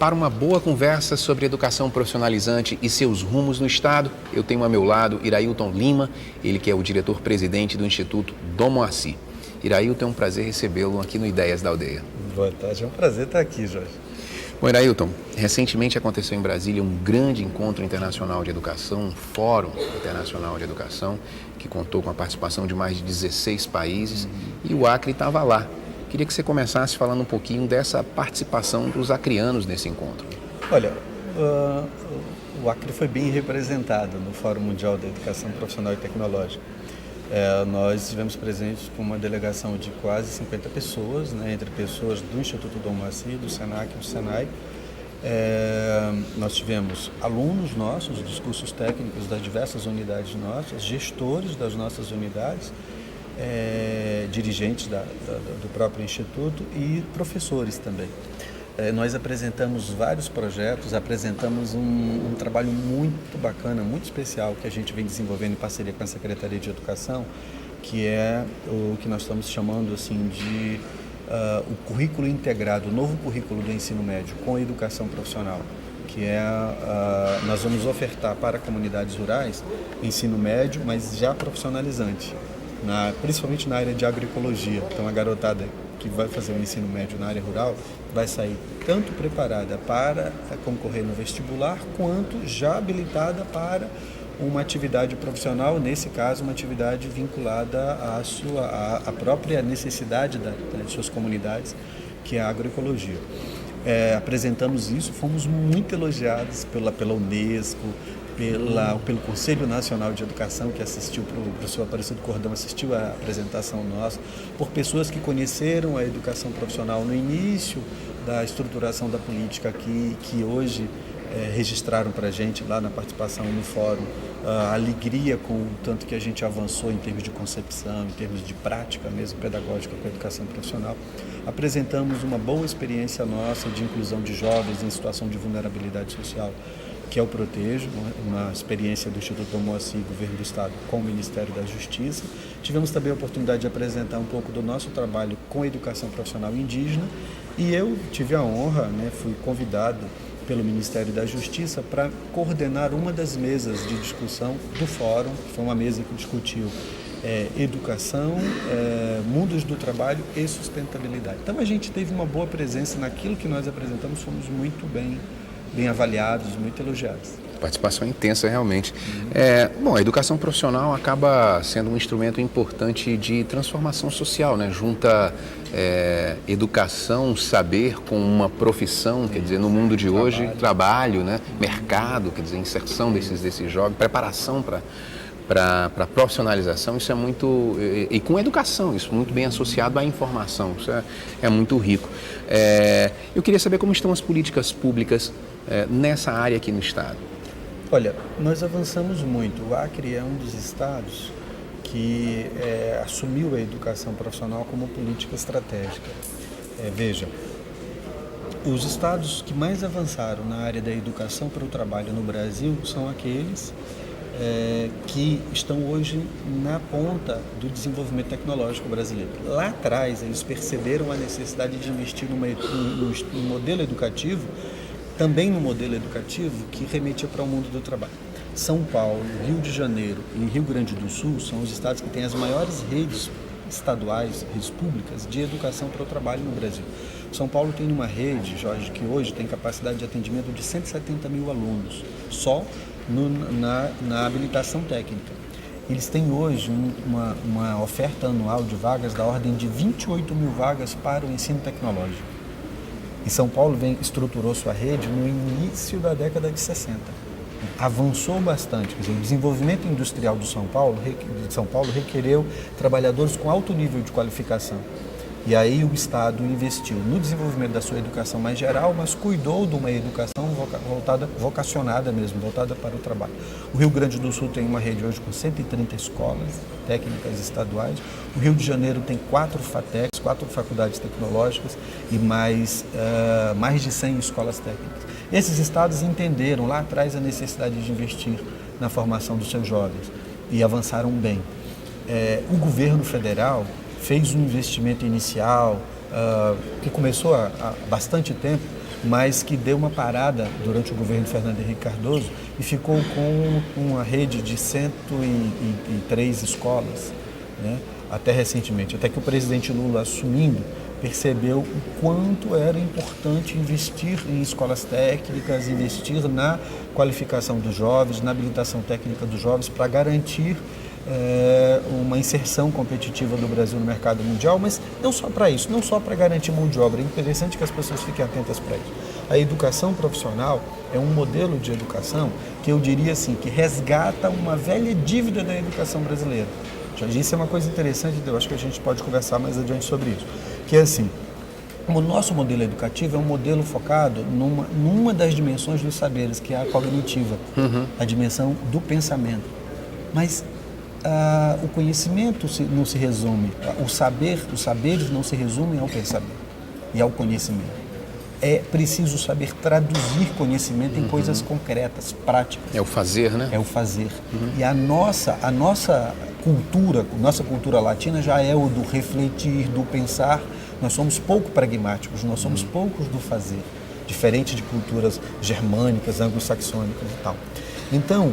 Para uma boa conversa sobre educação profissionalizante e seus rumos no Estado, eu tenho a meu lado Irailton Lima, ele que é o diretor-presidente do Instituto Dom Moacir. Irailton, é um prazer recebê-lo aqui no Ideias da Aldeia. Boa tarde, é um prazer estar aqui, Jorge. Bom, Irailton, recentemente aconteceu em Brasília um grande encontro internacional de educação, um fórum internacional de educação, que contou com a participação de mais de 16 países e o Acre estava lá. Queria que você começasse falando um pouquinho dessa participação dos acreanos nesse encontro. Olha, o Acre foi bem representado no Fórum Mundial da Educação Profissional e Tecnológica. Nós estivemos presentes com uma delegação de quase 50 pessoas, né, entre pessoas do Instituto Dom Moacir, do SENAC e do SENAI. Nós tivemos alunos nossos dos cursos técnicos das diversas unidades nossas, gestores das nossas unidades, dirigentes do próprio Instituto e professores também. Nós apresentamos vários projetos, apresentamos um trabalho muito bacana, muito especial que a gente vem desenvolvendo em parceria com a Secretaria de Educação, que é o que nós estamos chamando assim de o currículo integrado, o novo currículo do ensino médio com a educação profissional, que nós vamos ofertar para comunidades rurais ensino médio, mas já profissionalizante, principalmente na área de agroecologia. Então a garotada que vai fazer o ensino médio na área rural vai sair tanto preparada para concorrer no vestibular, quanto já habilitada para uma atividade profissional, nesse caso uma atividade vinculada à própria necessidade das suas comunidades, que é a agroecologia. Apresentamos isso, fomos muito elogiados pela Unesco, pelo Conselho Nacional de Educação, que assistiu, o professor Aparecido Cordão assistiu à apresentação nossa, por pessoas que conheceram a educação profissional no início da estruturação da política aqui, que hoje registraram para a gente lá na participação no fórum a alegria com o tanto que a gente avançou em termos de concepção, em termos de prática mesmo pedagógica com a educação profissional. Apresentamos uma boa experiência nossa de inclusão de jovens em situação de vulnerabilidade social, que é o Protejo, uma experiência do Instituto Dom Moacir, Governo do Estado, com o Ministério da Justiça. Tivemos também a oportunidade de apresentar um pouco do nosso trabalho com a educação profissional indígena, e eu tive a honra, fui convidado pelo Ministério da Justiça para coordenar uma das mesas de discussão do fórum, que foi uma mesa que discutiu educação, mundos do trabalho e sustentabilidade. Então a gente teve uma boa presença naquilo que nós apresentamos, fomos muito bem avaliados, muito elogiados. Participação intensa, realmente. Bom, a educação profissional acaba sendo um instrumento importante de transformação social, né? Junta educação, saber com uma profissão, quer dizer, no mundo de hoje, trabalho, né? Mercado, quer dizer, inserção desses jovens, preparação para profissionalização, isso é muito... E com educação, isso muito bem associado à informação, isso é muito rico. Eu queria saber como estão as políticas públicas nessa área aqui no Estado. Olha, nós avançamos muito. O Acre é um dos estados que assumiu a educação profissional como política estratégica. Veja, os estados que mais avançaram na área da educação para o trabalho no Brasil são aqueles que estão hoje na ponta do desenvolvimento tecnológico brasileiro. Lá atrás, eles perceberam a necessidade de investir no modelo educativo, também no modelo educativo que remetia para o mundo do trabalho. São Paulo, Rio de Janeiro e Rio Grande do Sul são os estados que têm as maiores redes estaduais, redes públicas de educação para o trabalho no Brasil. São Paulo tem uma rede, Jorge, que hoje tem capacidade de atendimento de 170 mil alunos, só na habilitação técnica. Eles têm hoje uma oferta anual de vagas da ordem de 28 mil vagas para o ensino tecnológico. E São Paulo estruturou sua rede no início da década de 60. Avançou bastante, quer dizer, o desenvolvimento industrial de São Paulo requereu trabalhadores com alto nível de qualificação. E aí o Estado investiu no desenvolvimento da sua educação mais geral, mas cuidou de uma educação vocacionada mesmo, voltada para o trabalho. O Rio Grande do Sul tem uma rede hoje com 130 escolas técnicas estaduais. O Rio de Janeiro tem 4 FATECs, 4 faculdades tecnológicas e mais de 100 escolas técnicas. Esses estados entenderam lá atrás a necessidade de investir na formação dos seus jovens e avançaram bem. O governo federal fez um investimento inicial que começou há bastante tempo mas que deu uma parada durante o governo de Fernando Henrique Cardoso e ficou com uma rede de 103 escolas, né? Até recentemente, até que o presidente Lula, assumindo, percebeu o quanto era importante investir em escolas técnicas, investir na qualificação dos jovens, na habilitação técnica dos jovens, para garantir uma inserção competitiva do Brasil no mercado mundial, mas não só para isso, não só para garantir mão de obra. É interessante que as pessoas fiquem atentas para isso. A educação profissional é um modelo de educação que eu diria assim, que resgata uma velha dívida da educação brasileira. Já disse, é uma coisa interessante, eu acho que a gente pode conversar mais adiante sobre isso. Que é assim, o nosso modelo educativo é um modelo focado numa das dimensões dos saberes, que é a cognitiva, a dimensão do pensamento. Mas o conhecimento não se resume, os saberes não se resumem ao pensamento e ao conhecimento. É preciso saber traduzir conhecimento em coisas concretas, práticas. É o fazer, né? É o fazer. E a nossa cultura latina já é o do refletir, do pensar. Nós somos pouco pragmáticos, nós somos poucos do fazer, diferente de culturas germânicas, anglo-saxônicas e tal. Então,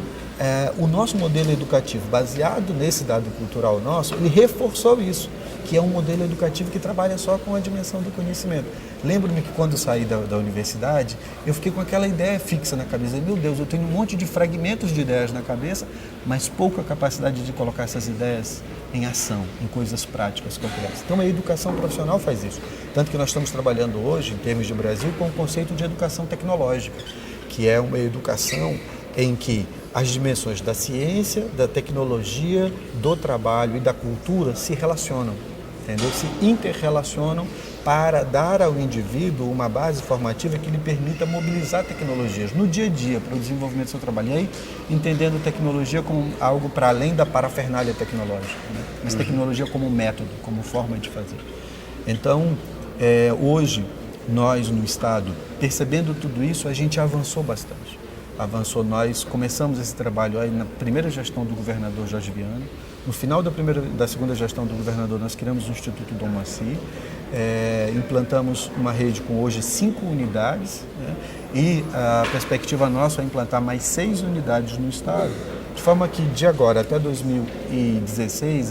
o nosso modelo educativo, baseado nesse dado cultural nosso, ele reforçou isso, que é um modelo educativo que trabalha só com a dimensão do conhecimento. Lembro-me que quando eu saí da universidade, eu fiquei com aquela ideia fixa na cabeça. Meu Deus, eu tenho um monte de fragmentos de ideias na cabeça, mas pouca capacidade de colocar essas ideias em ação, em coisas práticas, concretas. Então a educação profissional faz isso. Tanto que nós estamos trabalhando hoje, em termos de Brasil, com o conceito de educação tecnológica, que é uma educação em que as dimensões da ciência, da tecnologia, do trabalho e da cultura se relacionam, entendeu? Se interrelacionam para dar ao indivíduo uma base formativa que lhe permita mobilizar tecnologias no dia a dia para o desenvolvimento do seu trabalho. E aí, entendendo tecnologia como algo para além da parafernália tecnológica, né? Mas tecnologia como método, como forma de fazer. Então, hoje, nós no Estado, percebendo tudo isso, a gente avançou bastante. Nós começamos esse trabalho aí na primeira gestão do governador Jorge Viana. No final da segunda gestão do governador, nós criamos o Instituto Dom Maci, implantamos uma rede com hoje 5 unidades, né? E a perspectiva nossa é implantar mais 6 unidades no estado, de forma que de agora até 2016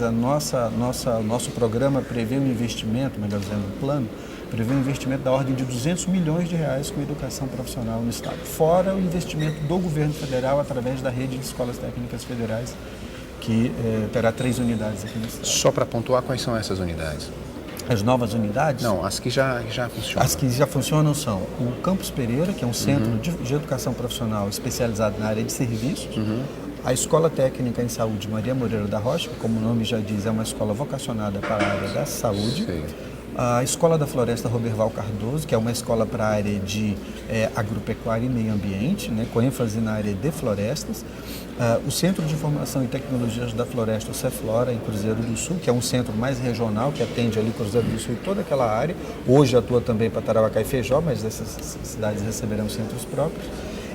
nosso programa prevê um investimento, melhor dizendo, um plano, prevê um investimento da ordem de 200 milhões de reais com educação profissional no estado, fora o investimento do governo federal através da rede de escolas técnicas federais, que terá 3 unidades aqui no estado. Só para pontuar, quais são essas unidades? As novas unidades? Não, as que já funcionam. As que já funcionam são o Campus Pereira, que é um centro de educação profissional especializado na área de serviços, a Escola Técnica em Saúde Maria Moreira da Rocha, que, como o nome já diz, é uma escola vocacionada para a área da saúde. Sei. A Escola da Floresta Roberval Cardoso, que é uma escola para a área de agropecuária e meio ambiente, né, com ênfase na área de florestas. O Centro de Informação e Tecnologias da Floresta, o Ceflora, em Cruzeiro do Sul, que é um centro mais regional, que atende ali Cruzeiro do Sul e toda aquela área. Hoje atua também para Tarauacá e Feijó, mas essas cidades receberão centros próprios.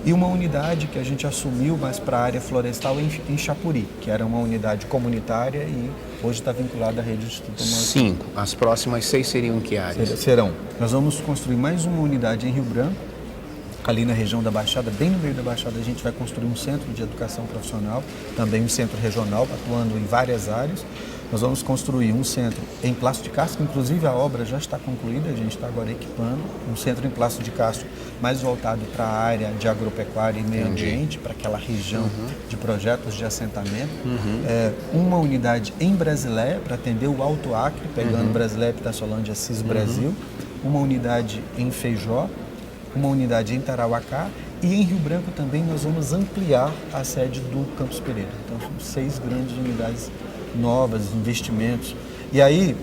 E uma unidade que a gente assumiu, mas para a área florestal em Chapuri, que era uma unidade comunitária e hoje está vinculada à rede do Instituto Dom Maci. 5. As próximas 6 seriam em que áreas? Serão. Nós vamos construir mais uma unidade em Rio Branco, ali na região da Baixada, bem no meio da Baixada, a gente vai construir um centro de educação profissional, também um centro regional, atuando em várias áreas. Nós vamos construir um centro em Plácio de Castro, inclusive a obra já está concluída, a gente está agora equipando, um centro em Plácio de Castro mais voltado para a área de agropecuária e meio ambiente, para aquela região de projetos de assentamento. Uma unidade em Brasileia, para atender o Alto Acre, pegando Brasileia, Pitaçolândia, Cis Brasil. Uma unidade em Feijó, uma unidade em Tarauacá. E em Rio Branco também nós vamos ampliar a sede do Campus Pereira. Então, são 6 grandes unidades novas, investimentos. E aí,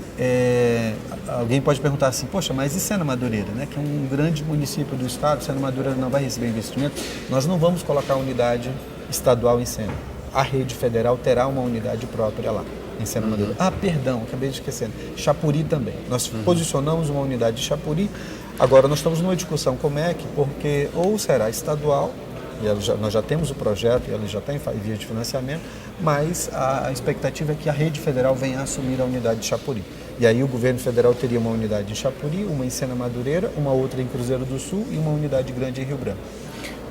alguém pode perguntar assim, poxa, mas e Sena Madureira, né, que é um grande município do estado, Sena Madureira não vai receber investimento? Nós não vamos colocar unidade estadual em Sena. A rede federal terá uma unidade própria lá, em Sena Madureira. Perdão, acabei de esquecer. Chapuri também. Nós posicionamos uma unidade de Chapuri. Agora, nós estamos numa discussão com o MEC, porque ou será estadual, e nós já temos o projeto e ele já está em via de financiamento, mas a expectativa é que a rede federal venha a assumir a unidade de Chapuri. E aí o governo federal teria uma unidade em Chapuri, uma em Sena Madureira, uma outra em Cruzeiro do Sul e uma unidade grande em Rio Branco.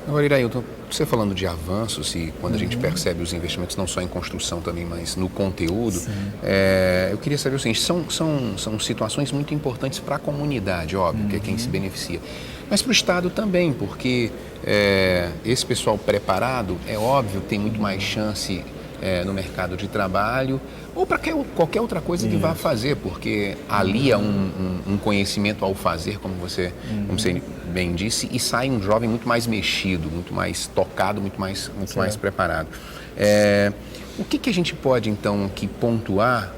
Agora, Irailton, você falando de avanços e quando a gente percebe os investimentos não só em construção também, mas no conteúdo, eu queria saber o seguinte, são situações muito importantes para a comunidade, óbvio, que é quem se beneficia, mas para o Estado também, porque esse pessoal preparado, é óbvio, tem muito mais chance no mercado de trabalho ou para qualquer outra coisa que vá fazer, porque alia um conhecimento ao fazer, como você bem disse, e sai um jovem muito mais mexido, muito mais tocado, muito mais preparado. O que a gente pode, então, aqui pontuar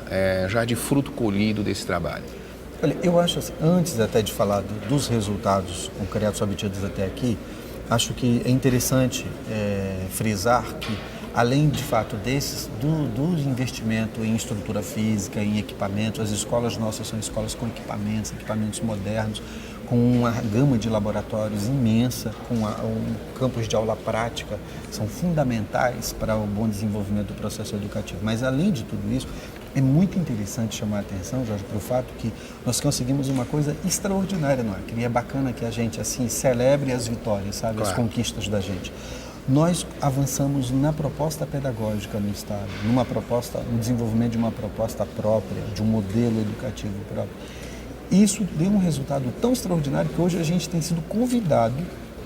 já de fruto colhido desse trabalho? Olha, eu acho, assim, antes até de falar dos resultados concretos obtidos até aqui, acho que é interessante frisar que, além de fato do investimento em estrutura física, em equipamentos, as escolas nossas são escolas com equipamentos modernos, com uma gama de laboratórios imensa, com campos de aula prática, são fundamentais para o bom desenvolvimento do processo educativo. Mas, além de tudo isso, é muito interessante chamar a atenção, Jorge, para o fato que nós conseguimos uma coisa extraordinária no Acre. E é bacana que a gente, assim, celebre as vitórias, sabe, claro, as conquistas da gente. Nós avançamos na proposta pedagógica no Estado, no desenvolvimento de uma proposta própria, de um modelo educativo próprio. Isso deu um resultado tão extraordinário que hoje a gente tem sido convidado,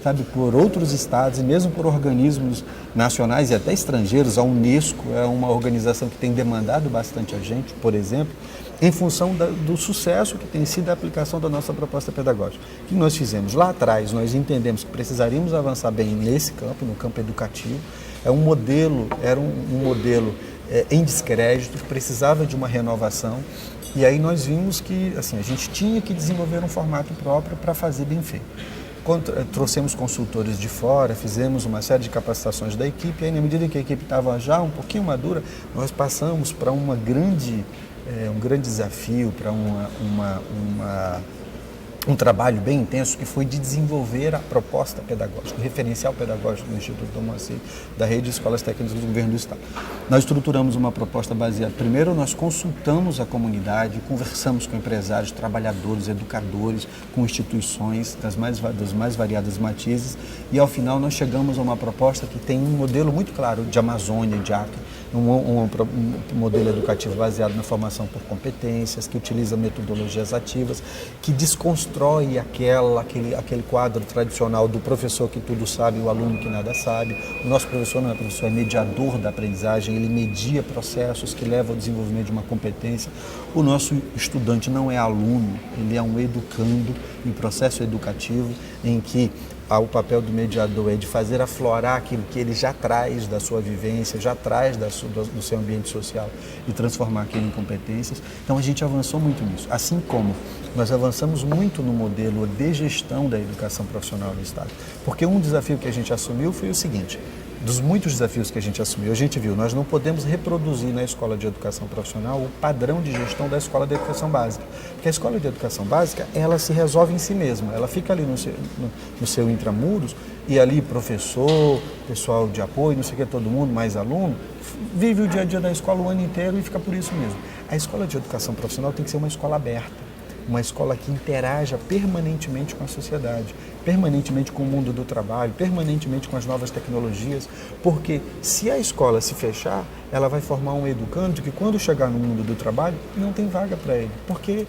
sabe, por outros estados e mesmo por organismos nacionais e até estrangeiros. A Unesco é uma organização que tem demandado bastante a gente, por exemplo, em função do sucesso que tem sido a aplicação da nossa proposta pedagógica. O que nós fizemos? Lá atrás, nós entendemos que precisaríamos avançar bem nesse campo, no campo educativo. Era um modelo em descrédito, que precisava de uma renovação. E aí nós vimos que, assim, a gente tinha que desenvolver um formato próprio para fazer bem feito. Trouxemos consultores de fora, fizemos uma série de capacitações da equipe, e aí, na medida que a equipe estava já um pouquinho madura, nós passamos para um grande desafio, para um trabalho bem intenso, que foi de desenvolver a proposta pedagógica, o referencial pedagógico do Instituto Dom Moacir, da Rede de Escolas Técnicas do Governo do Estado. Nós estruturamos uma proposta baseada, primeiro nós consultamos a comunidade, conversamos com empresários, trabalhadores, educadores, com instituições dos mais variadas matizes, e ao final nós chegamos a uma proposta que tem um modelo muito claro de Amazônia, de Acre, um modelo educativo baseado na formação por competências, que utiliza metodologias ativas, que desconstrói aquele quadro tradicional do professor que tudo sabe e o aluno que nada sabe. O nosso professor não é professor, é mediador da aprendizagem, ele media processos que levam ao desenvolvimento de uma competência. O nosso estudante não é aluno, ele é um educando em processo educativo em que o papel do mediador é de fazer aflorar aquilo que ele já traz da sua vivência, já traz do seu ambiente social e transformar aquilo em competências. Então a gente avançou muito nisso, assim como nós avançamos muito no modelo de gestão da educação profissional no Estado. Porque um desafio que a gente assumiu foi o seguinte: dos muitos desafios que a gente assumiu, a gente viu, nós não podemos reproduzir na escola de educação profissional o padrão de gestão da escola de educação básica. Porque a escola de educação básica, ela se resolve em si mesma, ela fica ali no seu intramuros, e ali professor, pessoal de apoio, não sei o que, todo mundo, mais aluno, vive o dia a dia da escola o ano inteiro e fica por isso mesmo. A escola de educação profissional tem que ser uma escola aberta, uma escola que interaja permanentemente com a sociedade, permanentemente com o mundo do trabalho, permanentemente com as novas tecnologias, porque se a escola se fechar, ela vai formar um educando que, quando chegar no mundo do trabalho, não tem vaga para ele, porque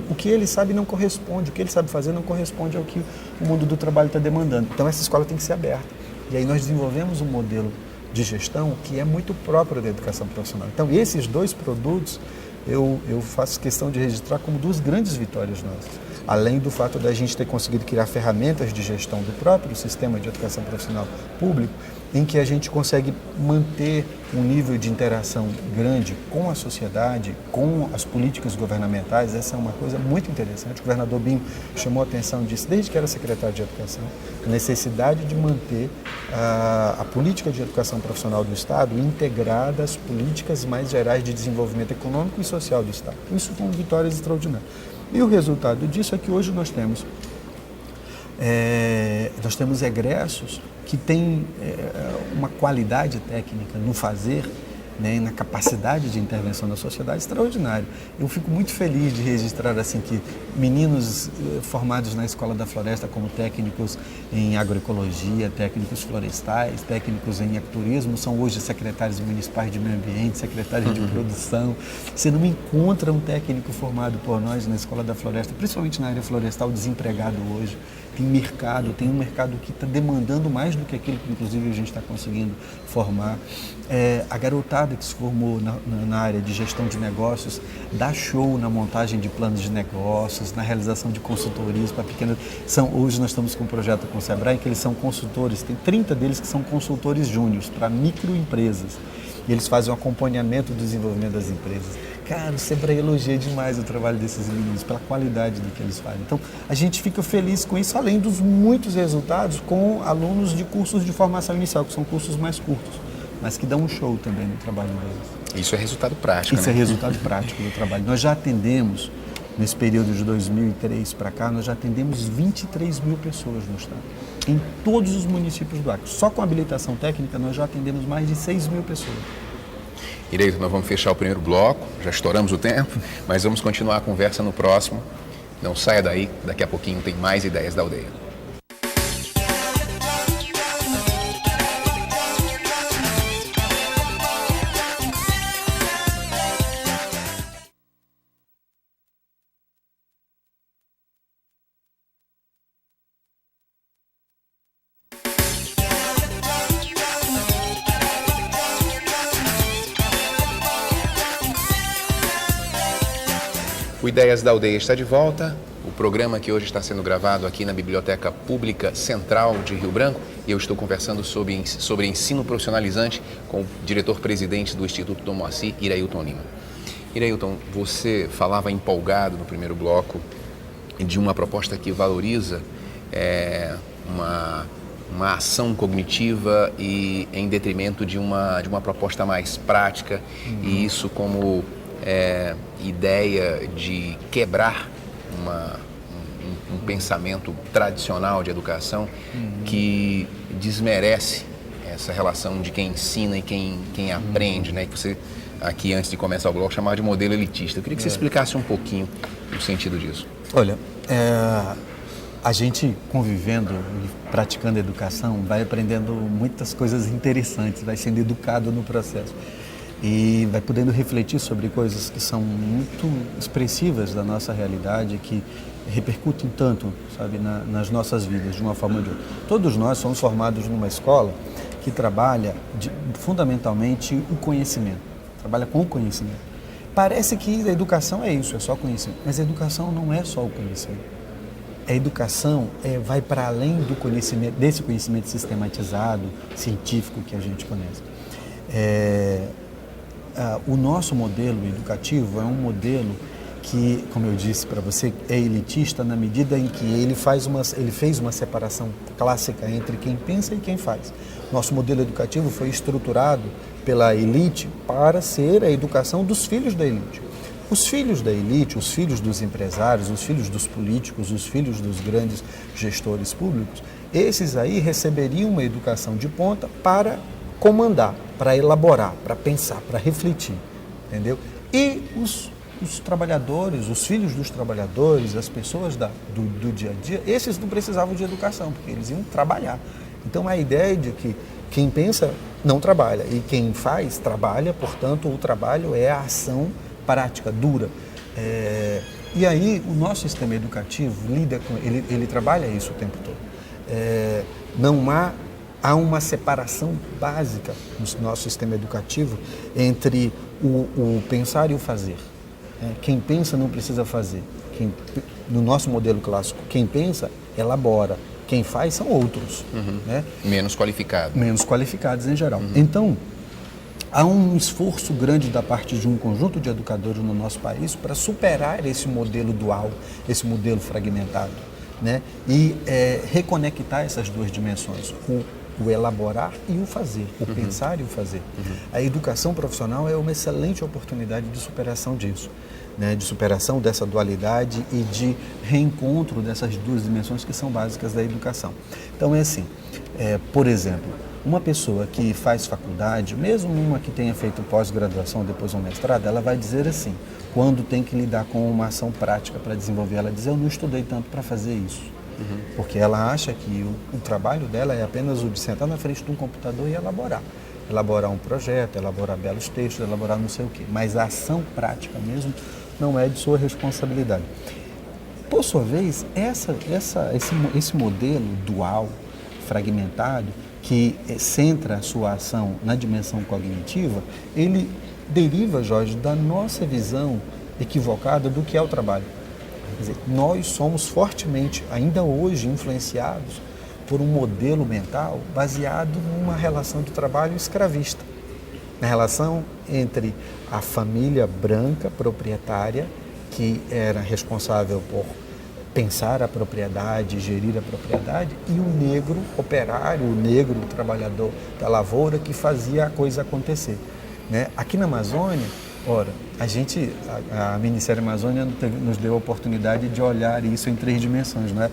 o que ele sabe não corresponde, o que ele sabe fazer não corresponde ao que o mundo do trabalho está demandando. Então essa escola tem que ser aberta. E aí nós desenvolvemos um modelo de gestão que é muito próprio da educação profissional. Então esses dois produtos eu faço questão de registrar como duas grandes vitórias nossas. Além do fato da gente ter conseguido criar ferramentas de gestão do próprio sistema de educação profissional público, em que a gente consegue manter um nível de interação grande com a sociedade, com as políticas governamentais. Essa é uma coisa muito interessante. O governador Binho chamou a atenção disso desde que era secretário de Educação, a necessidade de manter a política de educação profissional do Estado integrada às políticas mais gerais de desenvolvimento econômico e social do Estado. Isso com vitórias extraordinárias. E o resultado disso é que hoje nós temos egressos que têm uma qualidade técnica no fazer, né, na capacidade de intervenção da sociedade extraordinário. Eu fico muito feliz de registrar assim que meninos formados na Escola da Floresta como técnicos em agroecologia, técnicos florestais, técnicos em ecoturismo, são hoje secretários municipais de meio ambiente, secretários de produção. Você não encontra um técnico formado por nós na Escola da Floresta, principalmente na área florestal, desempregado hoje. Tem mercado, tem um mercado que está demandando mais do que aquilo que inclusive a gente está conseguindo formar. A garotada que se formou na área de gestão de negócios dá show na montagem de planos de negócios, na realização de consultorias para pequenas. Hoje nós estamos com um projeto com o Sebrae que eles são consultores, tem 30 deles que são consultores júniores para microempresas. E eles fazem o acompanhamento do desenvolvimento das empresas. Cara, o Sebrae elogia demais o trabalho desses meninos, pela qualidade do que eles fazem. Então, a gente fica feliz com isso, além dos muitos resultados com alunos de cursos de formação inicial, que são cursos mais curtos, mas que dão um show também no trabalho deles. Isso é resultado prático, Isso, né? É resultado prático do trabalho. Nós já atendemos, nesse período de 2003 para cá, nós já atendemos 23 mil pessoas no estado, em todos os municípios do Acre. Só com habilitação técnica, nós já atendemos mais de 6 mil pessoas. Ireito, nós vamos fechar o primeiro bloco, já estouramos o tempo, mas vamos continuar a conversa no próximo. Não saia daí, daqui a pouquinho tem mais ideias da aldeia. O Ideias da Aldeia está de volta, o programa que hoje está sendo gravado aqui na Biblioteca Pública Central de Rio Branco, e eu estou conversando sobre ensino profissionalizante com o diretor-presidente do Instituto Dom Moacir, Irailton Lima. Irailton, você falava empolgado no primeiro bloco de uma proposta que valoriza uma ação cognitiva e em detrimento de uma proposta mais prática, e isso como ideia de quebrar um pensamento tradicional de educação que desmerece essa relação de quem ensina e quem aprende, né? Que você, aqui antes de começar o bloco, chamava de modelo elitista. Eu queria que você explicasse um pouquinho o sentido disso. Olha, a gente convivendo e praticando educação vai aprendendo muitas coisas interessantes, vai sendo educado no processo. E vai podendo refletir sobre coisas que são muito expressivas da nossa realidade, que repercutem tanto, sabe, nas nossas vidas, de uma forma ou de outra. Todos nós somos formados numa escola que trabalha fundamentalmente o conhecimento, trabalha com o conhecimento. Parece que a educação é isso, é só conhecimento, mas a educação não é só o conhecimento. A educação vai para além do conhecimento, desse conhecimento sistematizado, científico que a gente conhece. O nosso modelo educativo é um modelo que, como eu disse para você, é elitista na medida em que ele fez uma separação clássica entre quem pensa e quem faz. Nosso modelo educativo foi estruturado pela elite para ser a educação dos filhos da elite. Os filhos da elite, os filhos dos empresários, os filhos dos políticos, os filhos dos grandes gestores públicos, esses aí receberiam uma educação de ponta para comandar, para elaborar, para pensar, para refletir, entendeu? E os trabalhadores, os filhos dos trabalhadores, as pessoas do dia a dia, esses não precisavam de educação, porque eles iam trabalhar. Então a ideia de que quem pensa não trabalha e quem faz trabalha, portanto o trabalho é a ação prática, dura. E aí o nosso sistema educativo lida com, ele trabalha isso o tempo todo. Há uma separação básica no nosso sistema educativo entre o pensar e o fazer. Quem pensa não precisa fazer. No nosso modelo clássico, quem pensa, elabora. Quem faz são outros. Né? Menos qualificados. Menos qualificados em geral. Então, há um esforço grande da parte de um conjunto de educadores no nosso país para superar esse modelo dual, esse modelo fragmentado, né? E reconectar essas duas dimensões, o elaborar e o fazer, o pensar e o fazer. A educação profissional é uma excelente oportunidade de superação disso. né, de superação dessa dualidade e de reencontro dessas duas dimensões que são básicas da educação. Então é assim, por exemplo, uma pessoa que faz faculdade, mesmo uma que tenha feito pós-graduação, depois um mestrado, ela vai dizer assim, quando tem que lidar com uma ação prática para desenvolver, ela diz, eu não estudei tanto para fazer isso. Porque ela acha que o trabalho dela é apenas o de sentar na frente de um computador e elaborar. Elaborar um projeto, elaborar belos textos, elaborar não sei o quê. Mas a ação prática mesmo não é de sua responsabilidade. Por sua vez, esse modelo dual, fragmentado, que centra a sua ação na dimensão cognitiva, ele deriva, Jorge, da nossa visão equivocada do que é o trabalho. Quer dizer, nós somos fortemente, ainda hoje, influenciados por um modelo mental baseado numa relação de trabalho escravista. Na relação entre a família branca proprietária, que era responsável por pensar a propriedade, gerir a propriedade, e o negro operário, o negro trabalhador da lavoura que fazia a coisa acontecer. Né? Aqui na Amazônia, a Ministério Amazônia nos deu a oportunidade de olhar isso em 3 dimensões, né?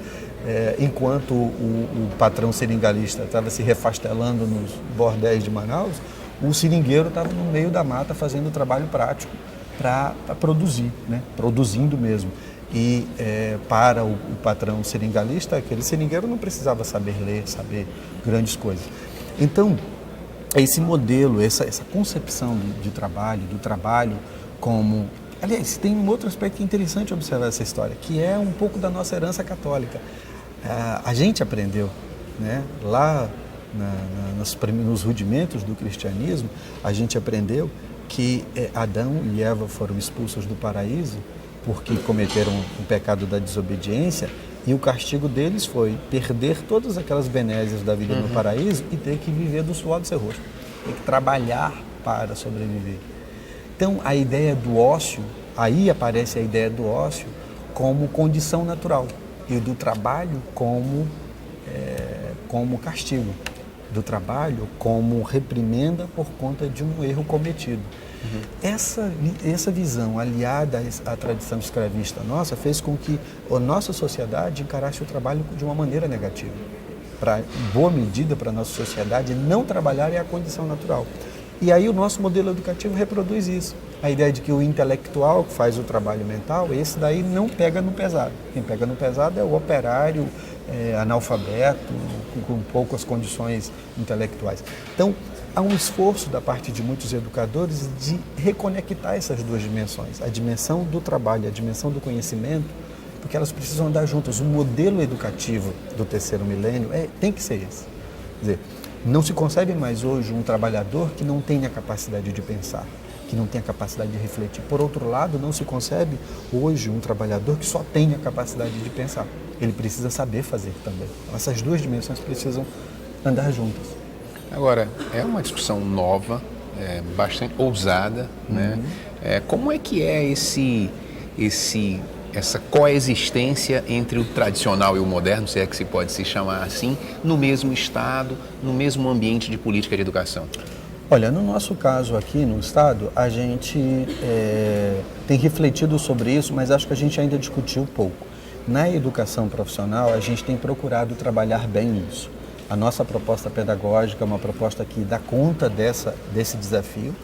Enquanto o patrão seringalista estava se refastelando nos bordéis de Manaus, o seringueiro estava no meio da mata fazendo trabalho prático para produzir, né? Produzindo mesmo. E para o patrão seringalista, aquele seringueiro não precisava saber ler, saber grandes coisas. Então, esse modelo, essa concepção de trabalho, do trabalho como... Aliás, tem um outro aspecto interessante observar essa história, que é um pouco da nossa herança católica. A gente aprendeu, né, lá nos rudimentos do cristianismo, a gente aprendeu que Adão e Eva foram expulsos do paraíso porque cometeram o pecado da desobediência, e o castigo deles foi perder todas aquelas benécias da vida no paraíso e ter que viver do suor do seu rosto, ter que trabalhar para sobreviver. Então, a ideia do ócio, aí aparece a ideia do ócio como condição natural e do trabalho como castigo, do trabalho como reprimenda por conta de um erro cometido. Essa visão aliada à tradição escravista nossa fez com que a nossa sociedade encarasse o trabalho de uma maneira negativa. Para boa medida para a nossa sociedade, não trabalhar é a condição natural. E aí o nosso modelo educativo reproduz isso. A ideia de que o intelectual que faz o trabalho mental, esse daí não pega no pesado. Quem pega no pesado é o operário, analfabeto, com poucas condições intelectuais. Então, há um esforço da parte de muitos educadores de reconectar essas duas dimensões, a dimensão do trabalho, a dimensão do conhecimento, porque elas precisam andar juntas. O modelo educativo do terceiro milênio tem que ser esse. Quer dizer, não se concebe mais hoje um trabalhador que não tenha capacidade de pensar, que não tenha capacidade de refletir. Por outro lado, não se concebe hoje um trabalhador que só tenha capacidade de pensar. Ele precisa saber fazer também. Essas duas dimensões precisam andar juntas. Agora, é uma discussão nova, bastante ousada, né? Como é que é essa coexistência entre o tradicional e o moderno, se é que se pode se chamar assim, no mesmo estado, no mesmo ambiente de política de educação? Olha, no nosso caso aqui no estado, a gente tem refletido sobre isso, mas acho que a gente ainda discutiu pouco. Na educação profissional, a gente tem procurado trabalhar bem isso. A nossa proposta pedagógica é uma proposta que dá conta desse desafio.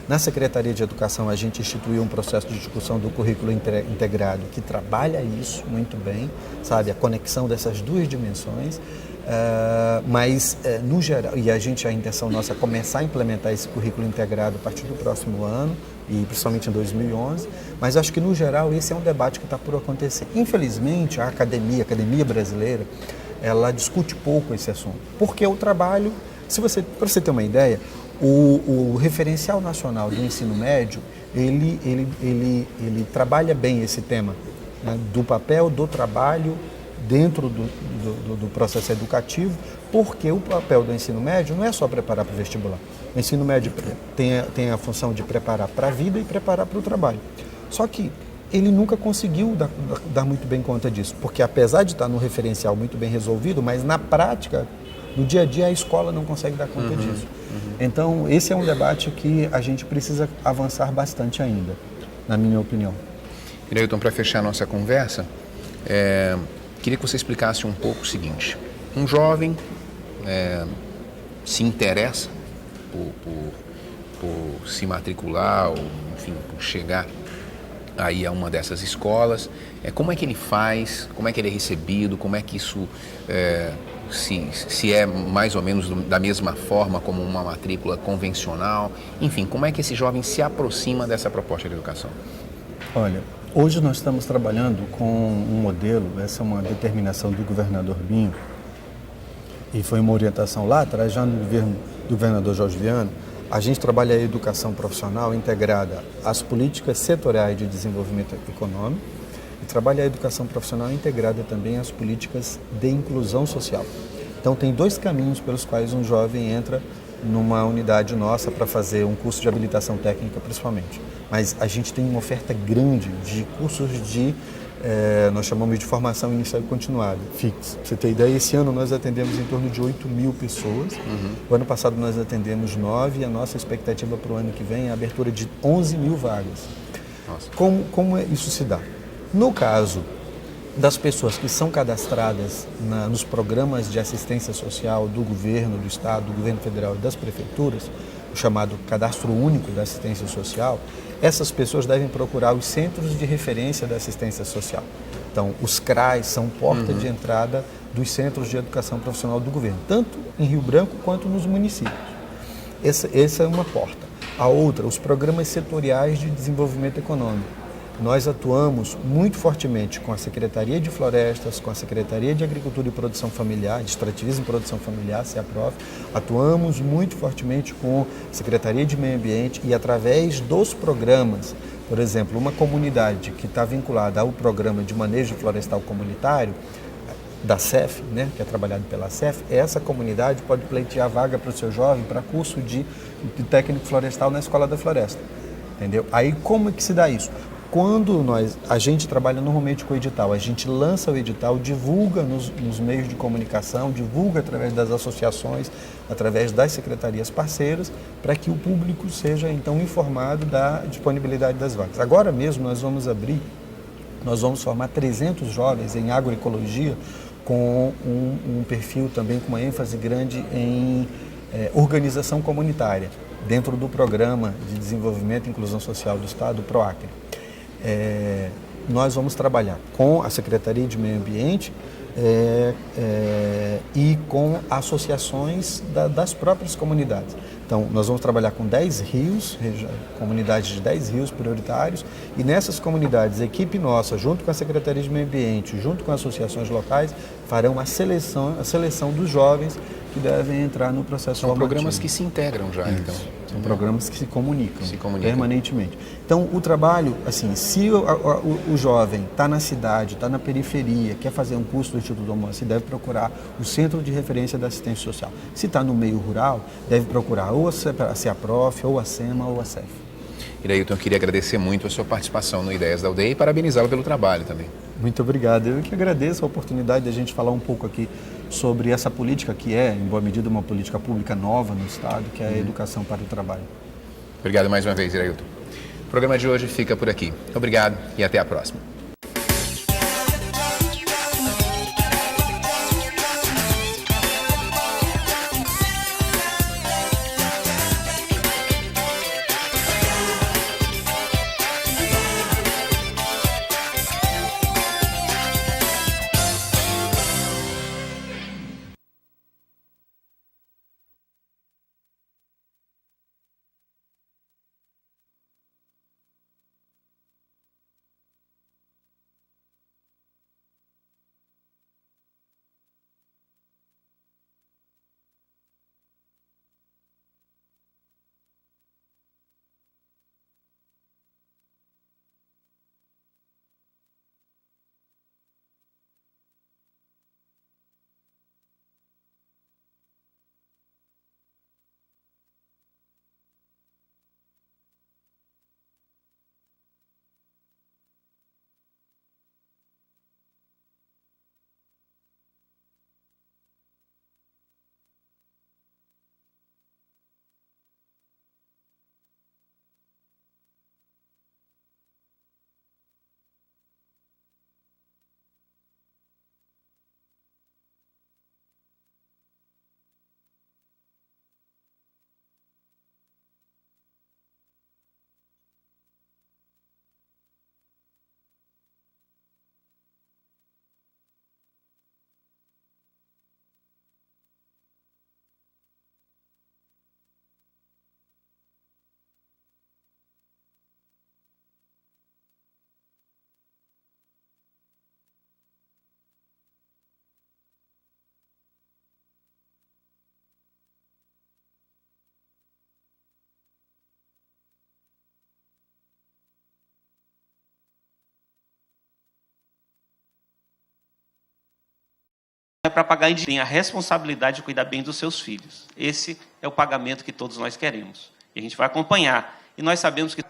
Na Secretaria de Educação, a gente instituiu um processo de discussão do currículo integrado que trabalha isso muito bem, sabe, a conexão dessas duas dimensões, no geral, e a intenção nossa é começar a implementar esse currículo integrado a partir do próximo ano, e principalmente em 2011, mas acho que no geral esse é um debate que está por acontecer. Infelizmente, a academia brasileira, ela discute pouco esse assunto, porque o trabalho, para você ter uma ideia, o referencial nacional do ensino médio, ele trabalha bem esse tema, né, do papel do trabalho dentro do processo educativo, porque o papel do ensino médio não é só preparar para o vestibular. O ensino médio tem a função de preparar para a vida e preparar para o trabalho. Só que ele nunca conseguiu dar muito bem conta disso, porque apesar de estar no referencial muito bem resolvido, mas na prática, no dia a dia, a escola não consegue dar conta disso. Então, esse é um debate que a gente precisa avançar bastante ainda, na minha opinião. Irailton, para fechar a nossa conversa, queria que você explicasse um pouco o seguinte. Um jovem se interessa por se matricular, ou enfim, por chegar aí a uma dessas escolas. Como é que ele faz? Como é que ele é recebido? Como é que isso se é mais ou menos da mesma forma como uma matrícula convencional? Enfim, como é que esse jovem se aproxima dessa proposta de educação? Olha, hoje nós estamos trabalhando com um modelo, essa é uma determinação do governador Binho, e foi uma orientação lá atrás, já no governo do governador Jorge Viana. A gente trabalha a educação profissional integrada às políticas setoriais de desenvolvimento econômico e trabalha a educação profissional integrada também às políticas de inclusão social. Então, tem 2 caminhos pelos quais um jovem entra numa unidade nossa para fazer um curso de habilitação técnica, principalmente. Mas a gente tem uma oferta grande de cursos nós chamamos de formação inicial e continuada, FIX. Pra você ter ideia, esse ano nós atendemos em torno de 8.000 pessoas. O ano passado nós atendemos 9 e a nossa expectativa para o ano que vem é a abertura de 11.000 vagas. Nossa. Como isso se dá? No caso das pessoas que são cadastradas nos programas de assistência social do governo, do estado, do governo federal e das prefeituras, o chamado Cadastro Único da Assistência Social, essas pessoas devem procurar os centros de referência da assistência social. Então, os CRAs são porta de entrada dos centros de educação profissional do governo, tanto em Rio Branco quanto nos municípios. Essa é uma porta. A outra, os programas setoriais de desenvolvimento econômico. Nós atuamos muito fortemente com a Secretaria de Florestas, com a Secretaria de Agricultura e Produção Familiar, de Extrativismo e Produção Familiar, SEAPROF. Atuamos muito fortemente com a Secretaria de Meio Ambiente e através dos programas, por exemplo, uma comunidade que está vinculada ao programa de manejo florestal comunitário, da CEF, né, que é trabalhado pela CEF, essa comunidade pode pleitear vaga para o seu jovem para curso de técnico florestal na Escola da Floresta. Entendeu? Aí como é que se dá isso? Quando a gente trabalha normalmente com o edital, a gente lança o edital, divulga nos meios de comunicação, divulga através das associações, através das secretarias parceiras, para que o público seja então informado da disponibilidade das vagas. Agora mesmo nós vamos formar 300 jovens em agroecologia, com um perfil também com uma ênfase grande em organização comunitária, dentro do Programa de Desenvolvimento e Inclusão Social do Estado, o PROACRE. Nós vamos trabalhar com a Secretaria de Meio Ambiente e com associações das próprias comunidades. Então, nós vamos trabalhar com 10 rios, comunidades de 10 rios prioritários, e nessas comunidades, a equipe nossa, junto com a Secretaria de Meio Ambiente, junto com associações locais, farão a seleção dos jovens que devem entrar no processo formativo. São programas que se integram já, então. São programas que se comunicam permanentemente. Então, o trabalho, assim, se o jovem está na cidade, está na periferia, quer fazer um curso do Instituto Dom Moacir, deve procurar o Centro de Referência da Assistência Social. Se está no meio rural, deve procurar ou a SEAPROF, ou a SEMA, ou a CEF. Irailton, eu queria agradecer muito a sua participação no Ideias da Aldeia e parabenizá-lo pelo trabalho também. Muito obrigado. Eu que agradeço a oportunidade de a gente falar um pouco aqui sobre essa política que é, em boa medida, uma política pública nova no Estado, que é a educação para o trabalho. Obrigado mais uma vez, Irailton. O programa de hoje fica por aqui. Obrigado e até a próxima. é para pagar em dinheiro, tem a responsabilidade de cuidar bem dos seus filhos. Esse é o pagamento que todos nós queremos. E a gente vai acompanhar. E nós sabemos que